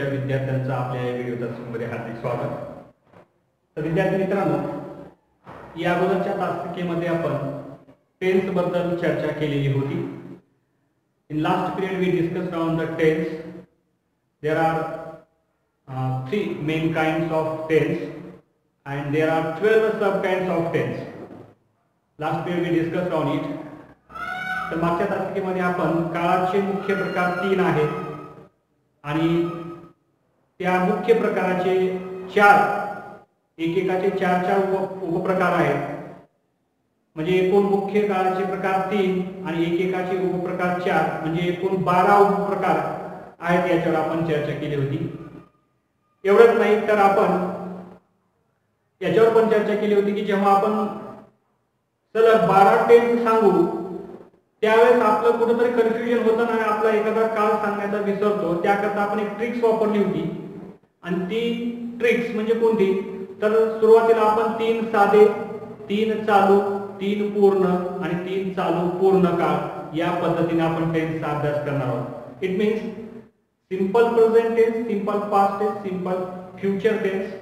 वर्षाच्या विद्यार्थ्यांचं आपल्या या व्हिडिओ तासिकेमध्ये हार्दिक स्वागत। तर विद्यार्थी मित्रांनो, या अगोदरच्या तासिकेमध्ये आपण टेन्स बद्दल चर्चा केलेली होती। In last period we discussed on the tense. There are 3 main kinds of tense and there are 12 sub kinds of tense. Last period we discussed on it. तर मागच्या तासिकेमध्ये आपण काळाचे मुख्य प्रकार 3 आहेत आणि त्या मुख्य प्रकाराचे 4 एकेकाचे 4 उपप्रकार आहेत। म्हणजे एकूण मुख्य काळाचे प्रकार 3 आणि एकेकाचे उपप्रकार 4 म्हणजे एकूण 12 उपप्रकार आहेत, याच्यावर आपण चर्चा केली होती। एवढंच नाही तर आपण याच्यावर पण चर्चा केली होती की जेव्हा आपण सलग 12 टेन्स सांगू त्यावेळेस आपलं कुठेतरी कन्फ्युजन होतं आणि आपला एखादा काळ सांगण्याचा विसरतो। त्याकरता आपण एक ट्रिक्स वापरली होती आणि ती ट्रिक्स म्हणजे कोणती, तर सुरुवातीला आपण 3 साधे, 3 चालू, 3 पूर्ण आणि 3 चालू पूर्ण काळ या पद्धतीने आपण टेन्सचा अभ्यास करणार आहोत। It means simple present tense, simple past tense, simple future tense,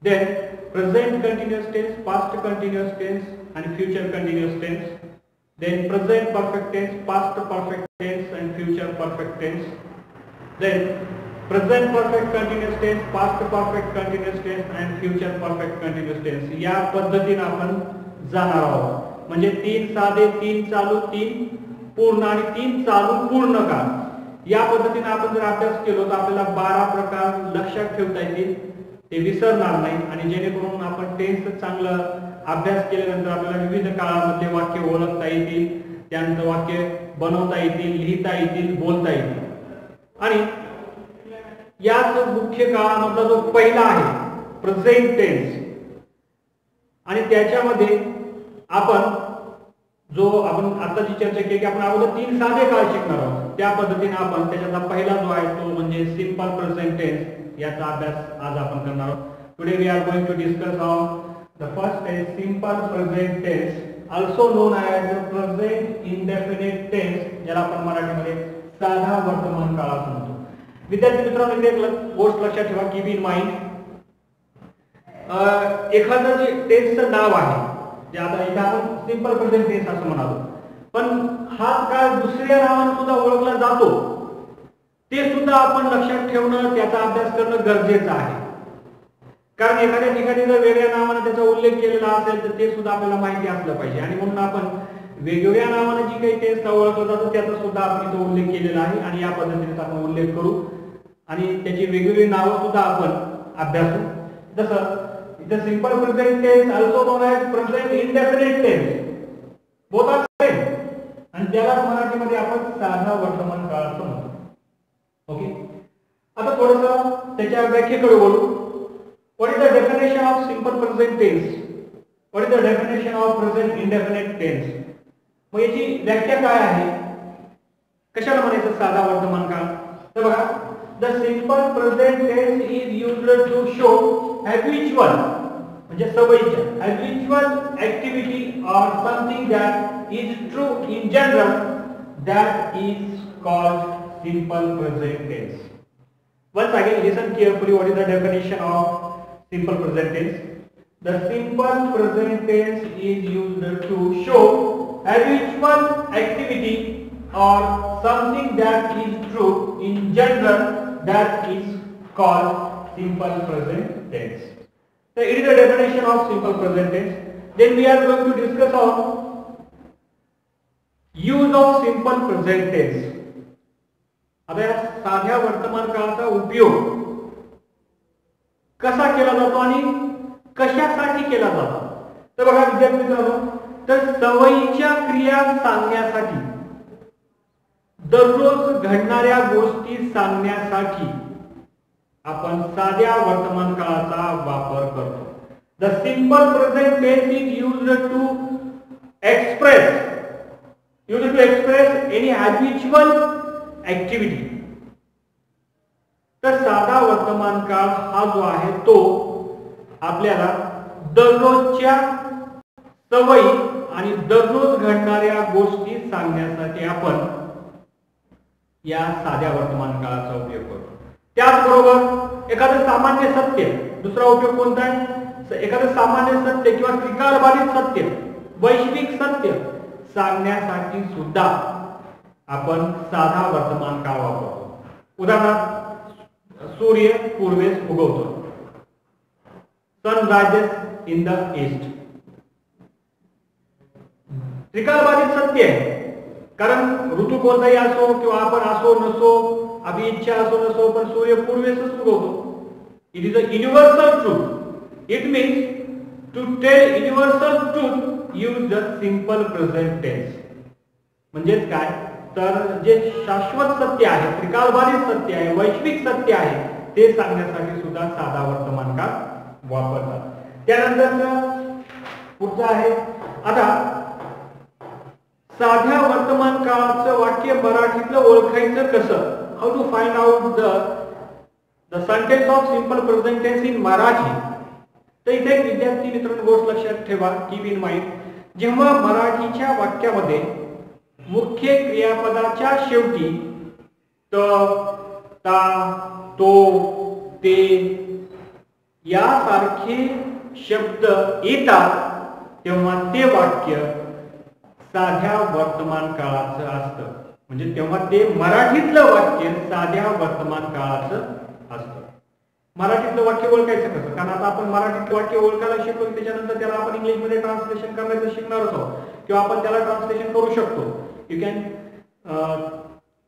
then present continuous tense, past continuous tense and future continuous tense, then present perfect tense, past perfect tense and future perfect tense, then present perfect continuous tense, past perfect continuous tense and future perfect continuous tense या पद्धतीने आपण जाणार आहोत। म्हणजे 3 साधे, 3 चालू, 3 पूर्ण आणि 3 चालू पूर्ण काळ या पद्धतीने आपण जर अभ्यास केलो तर आपल्याला 12 प्रकार लक्षात ठेवता येतील, ते विसरणार नाही आणि जेणेकरून आपण टेन्स चांगलं अभ्यास केल्यानंतर आपल्याला विविध काळामध्ये वाक्य ओळखता येतील, त्यानंतर वाक्य बनवता येतील, लिहिता येतील, बोलता येतील। आणि याच मुख्य काळामधला जो पहिला आहे प्रेझेंट टेन्स आणि त्याच्यामध्ये आपण आता जी चर्चा केली की आपण अगोदर 3 साधे काळ शिकणार आहोत, त्या पद्धतीने आपण त्याच्यातला पहिला जो आहे तो म्हणजे सिंपल प्रेझेंट टेन्स याचा अभ्यास आज आपण करणार आहोत। Today we are going to discuss on the first tense, simple present tense, also known as present indefinite tense, ज्याला आपण मराठीमध्ये साधा वर्तमान काळ असं म्हणतो। विद्यार्थी मित्रांनो, एक गोष्ट लक्षात ठेवा, कीप इन माइंड, एखादं जे टेन्सचं नाव आहे जे आता इथे आपण सिंपल प्रेझेंट टेन्स असं म्हणालो, पण हाच काळ दुसऱ्या नावाने सुद्धा ओळखला जातो, ते सुद्धा आपण लक्षात ठेवणं, त्याचा अभ्यास करणं गरजेचं आहे। कारण एखाद्या ठिकाणी जर वेगळ्या नावाने त्याचा उल्लेख केलेला असेल तर ते सुद्धा आपल्याला माहिती असलं पाहिजे आणि म्हणून आपण वेगवेगळ्या नावाने जी काही टेन्सला ओळखलं जातं त्याचा सुद्धा आपण इथे उल्लेख केलेला आहे आणि या पद्धतीने आपण उल्लेख करू आणि त्याची वेगवेगळी नावं सुद्धा आपण अभ्यासू। जसं इथे simple present tense, also known as present indefinite tense, both are same, आणि त्याला मराठीमध्ये आपण साधा वर्तमान काळ असं म्हणतो। ओके, आता थोडंसं त्याच्या व्याख्येकडे बोलू। What is the definition of simple present tense, what is the definition of present indefinite tense, मग याची व्याख्या काय आहे, कशाला म्हणायचं साधा वर्तमान काळ। तर बघा, the simple present tense is used to show habitual म्हणजे सवयीच्या, habitual activity or something that is true in general, that is called simple present tense. Once again listen carefully, what is the definition of simple present tense? The simple present tense is used to show habitual activity or something that is true in general, that is called simple present tense. So it is the definition of simple present tense. Then we are going to discuss on use of simple present tense. आता या साध्या वर्तमान काळाचा उपयोग कसा केला जातो आणि कशासाठी केला जातो, तर बघा विद्यार्थी मित्रांनो, तर सवयीच्या क्रिया सांगण्यासाठी, दररोज घडणाऱ्या गोष्टी सांगण्यासाठी आपण साध्या वर्तमान काळाचा वापर करतो। The simple present tense is used to express any habitual activity. तर साधा वर्तमान काळ हा जो आहे तो आपल्याला दररोजच्या सवयी आणि दररोज घडणाऱ्या गोष्टी सांगण्यासाठी आपण या साध्या वर्तमान काळाचा उपयोग करतो। त्याचबरोबर एखादं सामान्य सत्य, दुसरा उपयोग कोणता आहे, एखादं सामान्य सत्य किंवा त्रिकालबाधित सत्य, वैश्विक सत्य सांगण्यासाठी सुद्धा आपण साधा वर्तमान काळ वापरतो. उदाहरणार्थ सूर्य पूर्वेस उगवतो, सन रायजेस इन द ईस्ट. त्रिकालबाधित सत्य आहे, कारण ऋतू कोणताही असो किंवा आपण असो नसो, आपली इच्छा असो नसो, पण सूर्य पूर्वेसच उगवतो. It is a universal truth. It means to tell universal truth use the simple present tense. म्हणजेच काय, तर जे शाश्वत सत्य आहे, त्रिकालबाधित सत्य आहे, वैश्विक सत्य आहे, ते सांगण्यासाठी सुद्धा साधा वर्तमान काळ वापरतात. त्यानंतर पुढचं आहे, आता साध्या वर्तमान काळाचं वाक्य मराठीतलं ओळखायचं कसं, how to find out the sentence of simple present tense in Marathi. तर इथे एक विद्यार्थी मित्रांनो गोष्ट लक्षात ठेवा, कीप इन माइंड, जेव्हा मराठीच्या वाक्यामध्ये मुख्य क्रियापदाच्या शेवटी त, ता, तो, ते यासारखे शब्द येतात, तेव्हा ते वाक्य साध्या वर्तमान काळाचं असतं. म्हणजे तेव्हा ते मराठीतलं वाक्य साध्या वर्तमान काळाचं असतं. मराठीतलं वाक्य ओळखायचं कसं, कारण आता आपण मराठीतलं वाक्य ओळखायला शिकलो, त्याच्यानंतर त्याला आपण इंग्लिशमध्ये ट्रान्सलेशन करायचं शिकणारच आहोत, किंवा आपण त्याला ट्रान्सलेशन करू शकतो. You can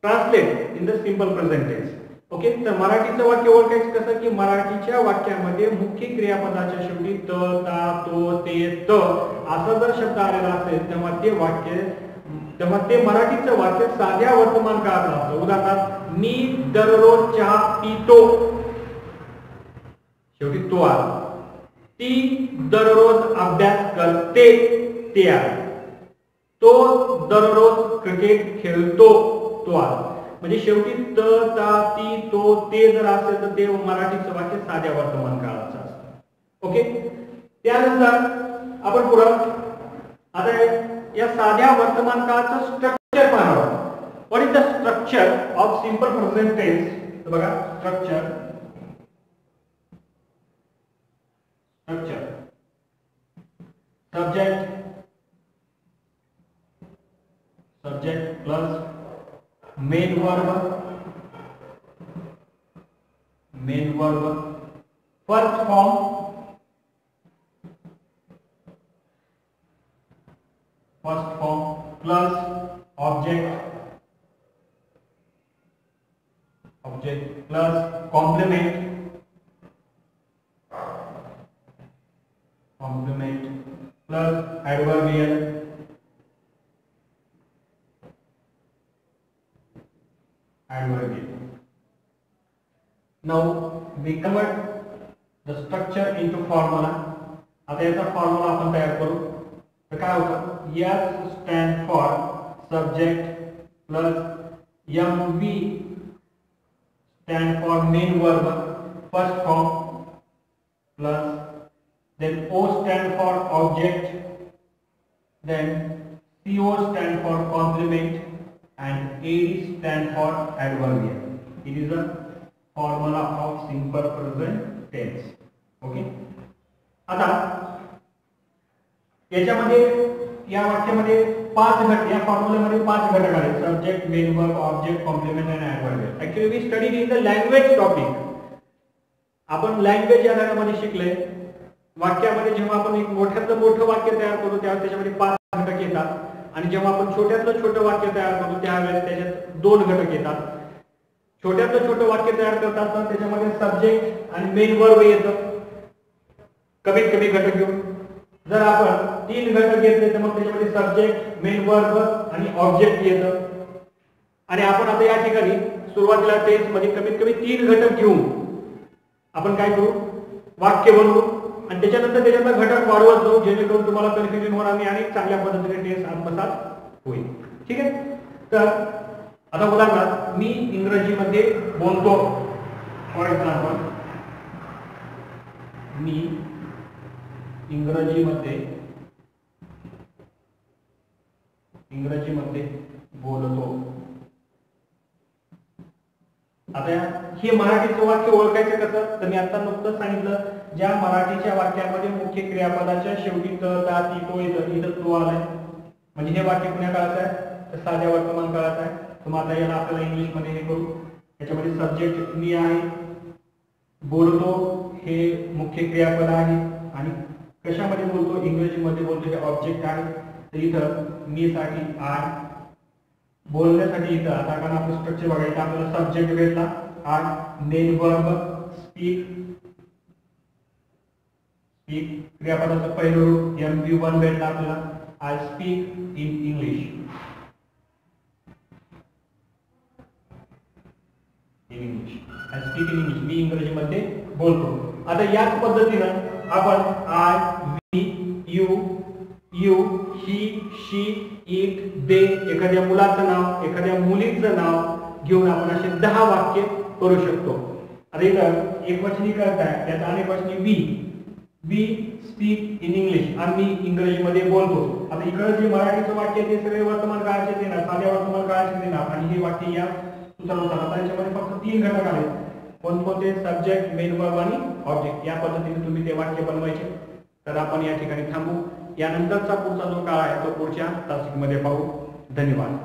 translate in the simple present tense. Okay, तर मराठीचं वाक्य ओळखायचं कसं, की मराठीच्या वाक्यामध्ये मुख्य क्रियापदाच्या शेवटी त, ता, तो, ते, त असा जर शब्द आलेला असेल, तेव्हा ते मराठीचं वाक्य साध्या वर्तमान काळात असतं. उदाहरणार्थ, मी दररोज चहा पितो, शेवटी तो आला. ती दररोज अभ्यास करते, ते आला. तो दररोज क्रिकेट खेळतो, तो आला. म्हणजे शेवटी त, ता, ती, तो, ते जर असेल तर ते मराठीचं वाक्य साध्या वर्तमान काळाचं असतं. ओके, त्यानंतर आपण पुढे आता या साध्या वर्तमान काळाचं स्ट्रक्चर पाहणार. What is the structure of simple present tense. तर बघा, structure subject plus main verb, first form plus object plus complement plus adverbial Now we convert the structure into formula. आता याचा फॉर्म्युला आपण तयार करू. तर काय होतं, S stand for subject plus MV stand for main verb first form plus then O stand for object, then CO stand for complement and AD stand for adverbial. It is a formula of simple present tense. Okay, आता याच्यामध्ये या वाक्यामध्ये 5 घटक, या फॉर्म्युलामध्ये 5 घटक आहेत, subject, main verb, object, complement आणि adverbial. Actually we studied in the language topic. आपण लँग्वेज या धड्यामध्ये शिकले. वाक्यामध्ये जेव्हा आपण एक मोठ्यातलं मोठं वाक्य तयार करू त्यावेळेस त्याच्यामध्ये 5 घटक येतात, आणि जेव्हा आपण छोट्यातलं छोटं वाक्य तयार करू त्यावेळेस त्याच्यात 2 घटक येतात. छोट्यातलं छोटं वाक्य तयार करत असताना त्याच्यामध्ये सब्जेक्ट आणि मेन वर्ब येतं, कमीत कमी घटक घेऊन. जर आपण 3 घटक घेतले तर मग त्याच्यामध्ये सब्जेक्ट, मेन वर्ब आणि ऑब्जेक्ट येतं. आणि आपण आता या ठिकाणी सुरुवातीला टेन्स मध्ये कमीत कमी 3 घटक घेऊन आपण काय करू, वाक्य बनवू, आणि त्याच्यानंतर त्याच्यातला घटक वाढवत जाऊ, जेणेकरून तुम्हाला कन्फ्युजन होणार नाही आणि चांगल्या पद्धतीने टेन्स आत्मसात होईल. ठीक आहे. तर आता उदाहरणार्थ, मी इंग्रजीमध्ये बोलतो. फॉर एक्झाम्पल, मी इंग्रजीमध्ये बोलतो. आता हे मराठीचं वाक्य ओळखायचं कसं, तर मी आता नुकतंच सांगितलं, ज्या मराठीच्या वाक्यामध्ये मुख्य क्रियापदाच्या शेवटी त ता ती तो येतं, इथं तो आलाय, म्हणजे हे वाक्य कुण्या काळाचं आहे, तर साध्या वर्तमान काळाचं आहे. तर मग आता याला आपल्याला इंग्लिश मध्ये हे करू. याच्यामध्ये सब्जेक्ट मी आहे, बोलतो हे मुख्य क्रियापद आहे, आणि कशामध्ये बोलतो, इंग्रजीमध्ये बोलतो हे ऑब्जेक्ट आहे. तर इथं मी साठी आय, बोलण्यासाठी इथं आता आपण आपलं स्ट्रक्चर बघायचं, आपल्याला सब्जेक्ट भेटला I, main verb speak, speak क्रियापदाचं पहिलं रूप MV1 भेटला आपल्याला, I speak in English, I speak in English, मी इंग्रजीमध्ये बोलतो. आता याच पद्धतीनं आपण I, we, you, he, she, it, they, एखाद्या मुलाचं नाव, एखाद्या मुलीचं नाव घेऊन आपण असे 10 वाक्य करू शकतो. आता इथं एकवचनी करताय, त्याचा अनेकवचनी वी स्पीक इन इंग्लिश, आम्ही इंग्रजीमध्ये बोलतो. आता इकडे जे मराठीचं वाक्य ते सगळे वर्तमान काळाचे देणार, साध्या वर्तमान काळाचे देणार, आणि हे वाक्य या सूत्रानुसार. आता याच्यामध्ये फक्त 3 घटक आले, कोणकोणते, सब्जेक्ट, मेन वर्ब आणि ऑब्जेक्ट. या पद्धतीने तुम्ही ते वाक्य बनवायचे. तर आपण या ठिकाणी थांबू. यानंतरचा पुढचा जो काळ आहे तो पुढच्या तासिकेमध्ये पाहू. धन्यवाद.